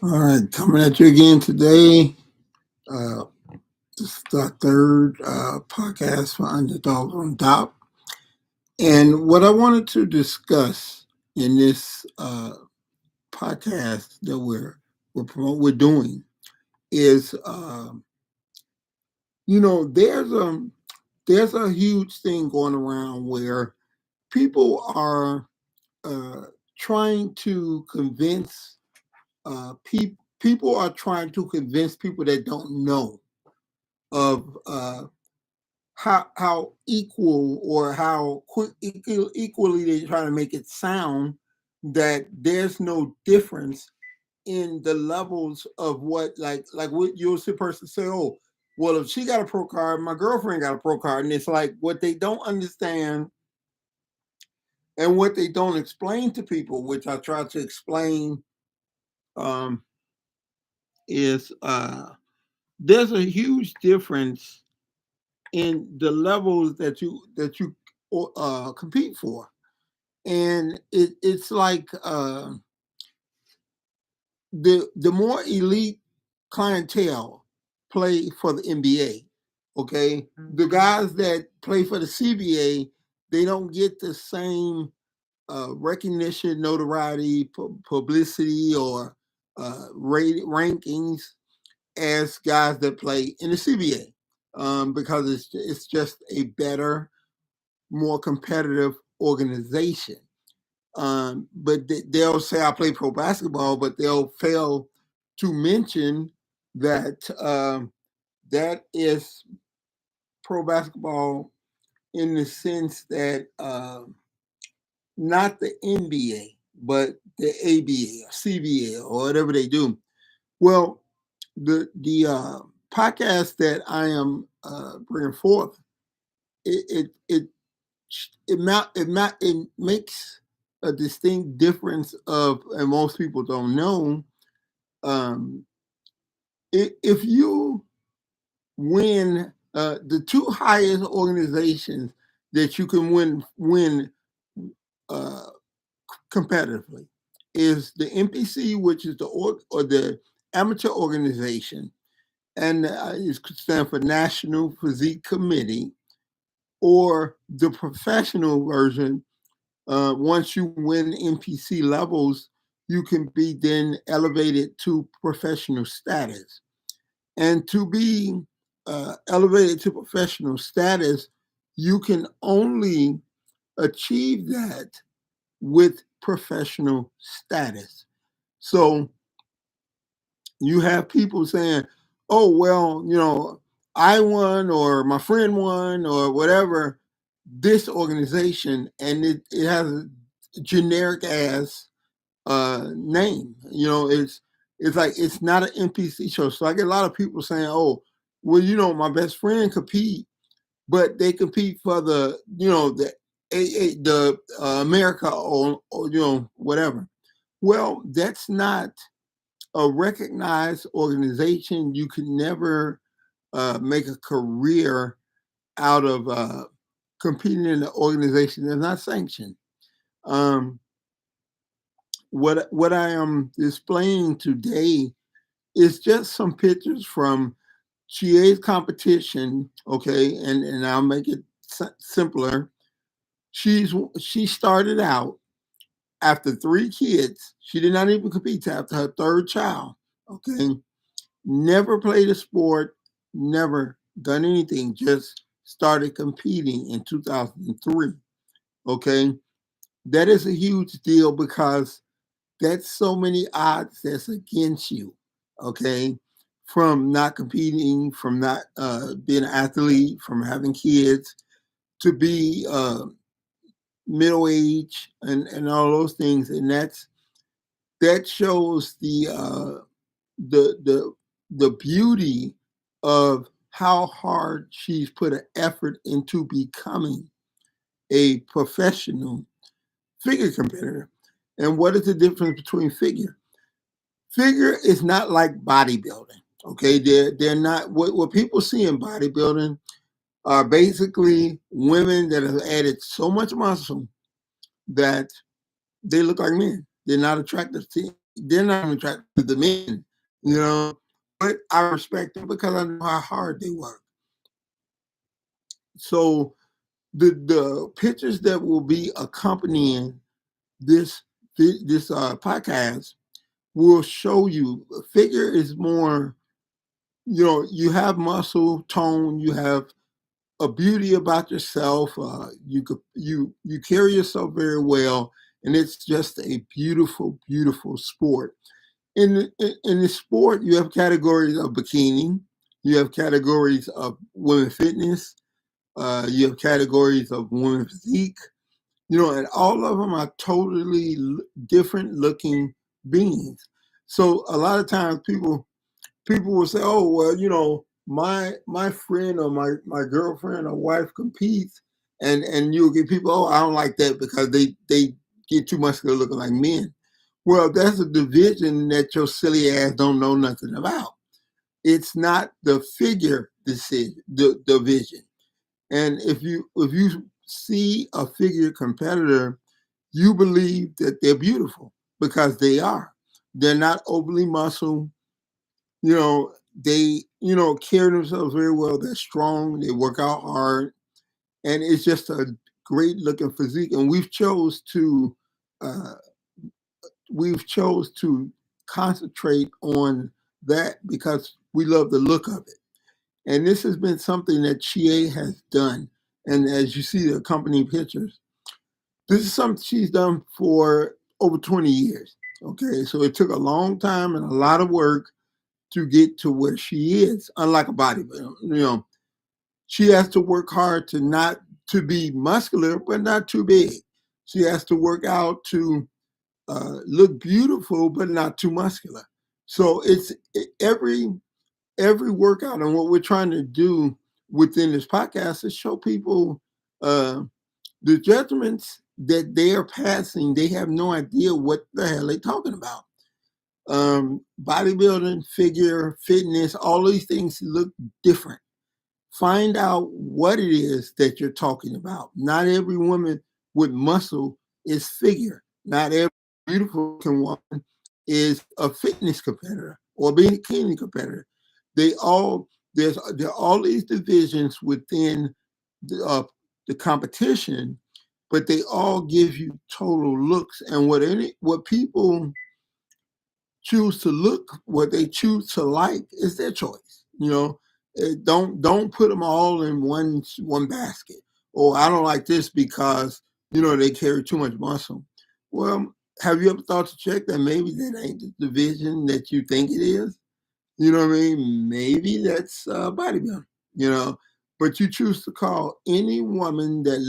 All right, coming at you again today. Uh, this is the third podcast for Underdogz on top. And what I wanted to discuss in this podcast that we're doing is, there's a huge thing going around where people are uh, trying to convince people are trying to convince people that don't know of how equal or how equally they're trying to make it sound that there's no difference in the levels of what what you'll see a person say, oh, well, if she got a pro card, my girlfriend got a pro card. And it's like what they don't understand and what they don't explain to people, which I try to explain, um, is there's a huge difference in the levels that you compete for, and it's like the more elite clientele play for the NBA. Okay, the guys that play for the CBA, they don't get the same recognition, notoriety, publicity, or rankings as guys that play in the CBA, because it's just a better, more competitive organization. But they'll say I play pro basketball, but they'll fail to mention that that is pro basketball in the sense that not the NBA, but the ABA or CBA or whatever they do. Well, the podcast that I am bringing forth, it it it makes a distinct difference of, and most people don't know, um, if you win the two highest organizations that you can win uh, competitively is the NPC, which is or the amateur organization, and it stands for National Physique Committee, or the professional version. Once you win NPC levels, you can be then elevated to professional status. And to be elevated to professional status, you can only achieve that with professional status. So you have people saying, oh, well, I won or my friend won or whatever this organization, and it has a generic ass name. It's like it's not an NPC show. So I get a lot of people saying, oh, well, my best friend compete, but they compete for the America or whatever. Well, that's not a recognized organization. You can never make a career out of competing in an organization that's not sanctioned. Um, what I am displaying today is just some pictures from Chie's competition. Okay, and I'll make it simpler. She started out after 3 kids. She did not even compete till after her third child. Okay, never played a sport, never done anything, just started competing in 2003. Okay, that is a huge deal because that's so many odds that's against you. Okay, from not competing, from not being an athlete, from having kids, to be middle age, and all those things, and that shows the the beauty of how hard she's put an effort into becoming a professional figure competitor. And what is the difference between figure? Figure is not like bodybuilding. Okay, they're not what people see in bodybuilding are basically women that have added so much muscle that they look like men. They're not attractive to, they're not even attractive to the men, you know. But I respect them because I know how hard they work. So the pictures that will be accompanying this this podcast will show you a figure is more, you know, you have muscle tone, you have a beauty about yourself. You carry yourself very well, and it's just a beautiful, beautiful sport. In the sport, you have categories of bikini, you have categories of women fitness, you have categories of women physique. You know, and all of them are totally different looking beings. So a lot of times people will say, "Oh, well, you know, my friend or my girlfriend or wife competes," and you'll get people, "Oh, I don't like that because they get too muscular looking like men." Well, that's a division that your silly ass don't know nothing about. It's not the figure decision, the division. And if you see a figure competitor, you believe that they're beautiful because they are. They're not overly muscle, you know, they, you know, carry themselves very well. They're strong. They work out hard, and it's just a great looking physique. And uh, we've chose to concentrate on that because we love the look of it. And this has been something that Chie has done. And as you see the accompanying pictures, this is something she's done for over 20 years. Okay, so it took a long time and a lot of work to get to where she is. Unlike a bodybuilder, you know, she has to work hard to not to be muscular, but not too big. She has to work out to look beautiful, but not too muscular. So every workout, and what we're trying to do within this podcast is show people uh, the judgments that they are passing. They have no idea what the hell they're talking about. Bodybuilding, figure, fitness, all these things look different. Find out what it is that you're talking about. Not every woman with muscle is figure. Not every beautiful looking woman is a fitness competitor or a bikini competitor. They all there are all these divisions within the competition, but they all give you total looks. And what people choose to look, what they choose to like is their choice. You know, don't put them all in one basket. Oh, I don't like this because you know they carry too much muscle. Well, have you ever thought to check that maybe that ain't the division that you think it is? You know what I mean? Maybe that's bodybuilding. You know, but you choose to call any woman that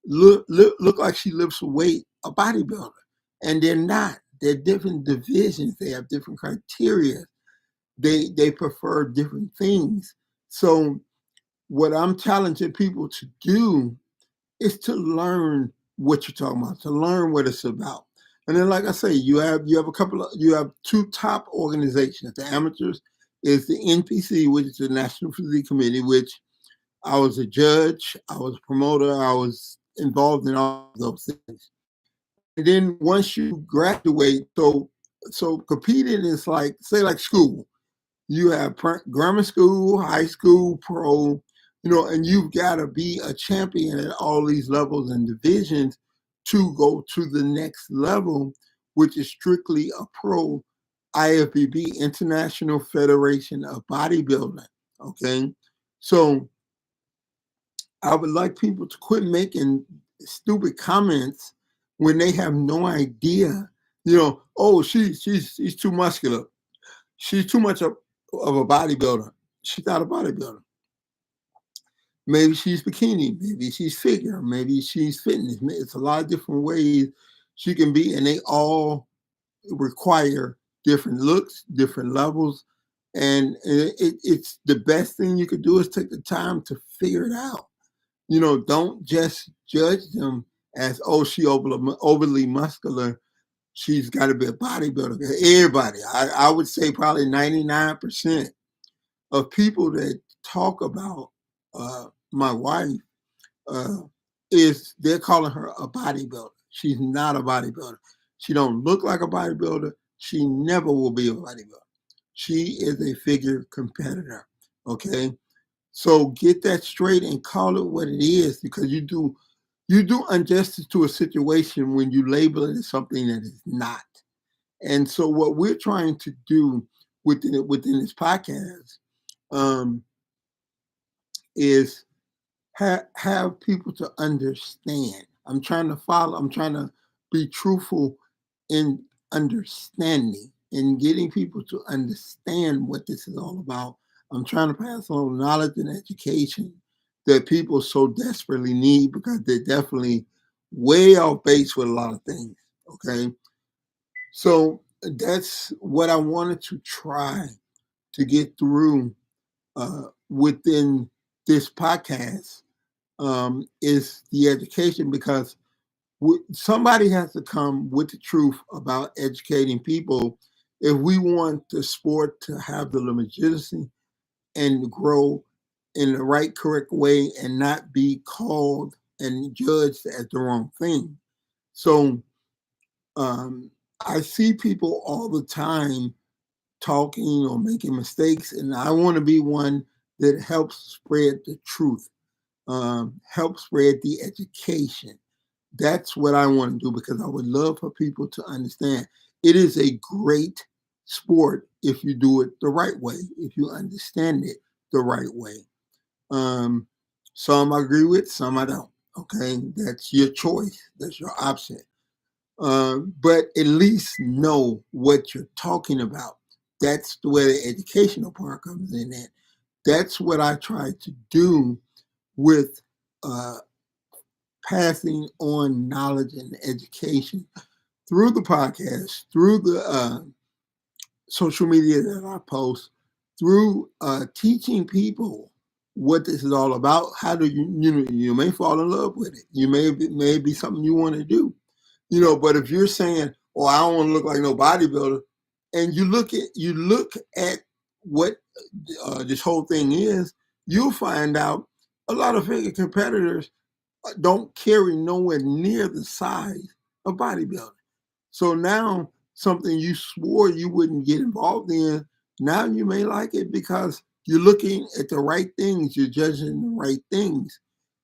look like she lifts weight a bodybuilder, and they're not. They're different divisions. They have different criteria. They prefer different things. So what I'm challenging people to do is to learn what you're talking about, to learn what it's about. And then, like I say, you have two top organizations. The amateurs is the NPC, which is the National Physique Committee, which I was a judge, I was a promoter, I was involved in all of those things. And then once you graduate, so competing is like, say, like school. You have grammar school, high school, pro, you know, and you've got to be a champion at all these levels and divisions to go to the next level, which is strictly a pro IFBB, International Federation of Bodybuilding. Okay. So I would like people to quit making stupid comments when they have no idea. You know, oh, she's too muscular. She's too much of a bodybuilder. She's not a bodybuilder. Maybe she's bikini. Maybe she's figure. Maybe she's fitness. It's a lot of different ways she can be, and they all require different looks, different levels. And it's the best thing you could do is take the time to figure it out. You know, don't just judge them as, oh, she overly muscular. She's got to be a bodybuilder. Everybody, I would say probably 99% of people that talk about my wife uh, is they're calling her a bodybuilder. She's not a bodybuilder. She don't look like a bodybuilder. She never will be a bodybuilder. She is a figure competitor. Okay. So get that straight and call it what it is, because you do injustice to a situation when you label it as something that is not. And so what we're trying to do within this podcast um, is have people to understand. I'm trying to follow. I'm trying to be truthful in understanding and getting people to understand what this is all about. I'm trying to pass on knowledge and education that people so desperately need, because they're definitely way off base with a lot of things. Okay. So that's what I wanted to try to get through within this podcast, is the education, because somebody has to come with the truth about educating people if we want the sport to have the legitimacy and grow in the right, correct way and not be called and judged as the wrong thing. So I see people all the time talking or making mistakes, and I want to be one that helps spread the truth, help spread the education. That's what I want to do, because I would love for people to understand it is a great sport if you do it the right way, if you understand it the right way. Some I agree with, some I don't. Okay, that's your choice, that's your option. But at least know what you're talking about. That's the way the educational part comes in. That that's what I try to do with uh, passing on knowledge and education through the podcast, through the social media that I post, through teaching people what this is all about. How do you may fall in love with it. You may be something you want to do. But if you're saying, "Oh, I don't want to look like no bodybuilder," and you look at what this whole thing is, you'll find out a lot of figure competitors don't carry nowhere near the size of bodybuilding. So now something you swore you wouldn't get involved in, now you may like it because you're looking at the right things, you're judging the right things.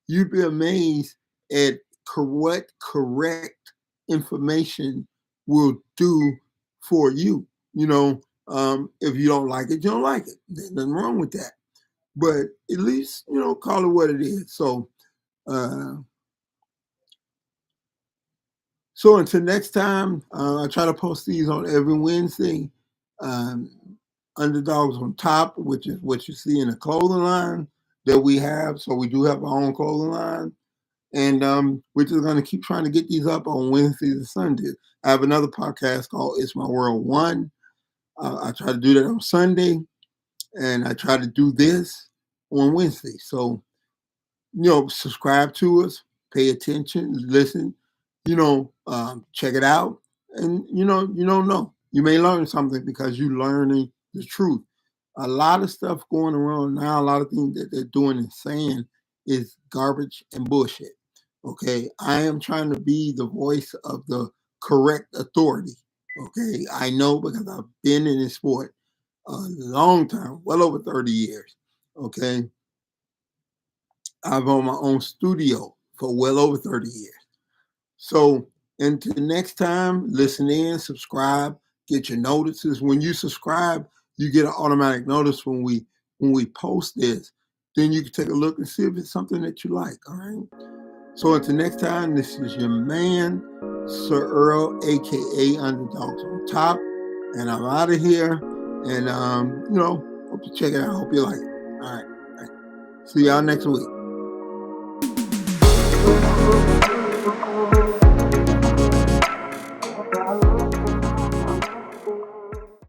You'd be amazed at what correct information will do for you. If you don't like it, you don't like it. There's nothing wrong with that. But at least, call it what it is. Uh, so until next time, I try to post these on every Wednesday. Um, Underdogz on top, which is what you see in the clothing line that we have. So we do have our own clothing line. And we're just going to keep trying to get these up on Wednesdays and Sundays. I have another podcast called It's My World 1. I try to do that on Sunday. And I try to do this on Wednesday. So, subscribe to us, pay attention, listen, check it out. And, you don't know. You may learn something because you're learning the truth. A lot of stuff going around now, a lot of things that they're doing and saying is garbage and bullshit. Okay. I am trying to be the voice of the correct authority. Okay. I know because I've been in this sport a long time, well over 30 years. Okay. I've owned my own studio for well over 30 years. So until next time, listen in, subscribe, get your notices. When you subscribe, you get an automatic notice when we post this. Then you can take a look and see if it's something that you like. All right. So until next time, this is your man, Sir Earl, aka Underdogz on top. And I'm out of here. And hope you check it out. Hope you like it. All right. See y'all next week.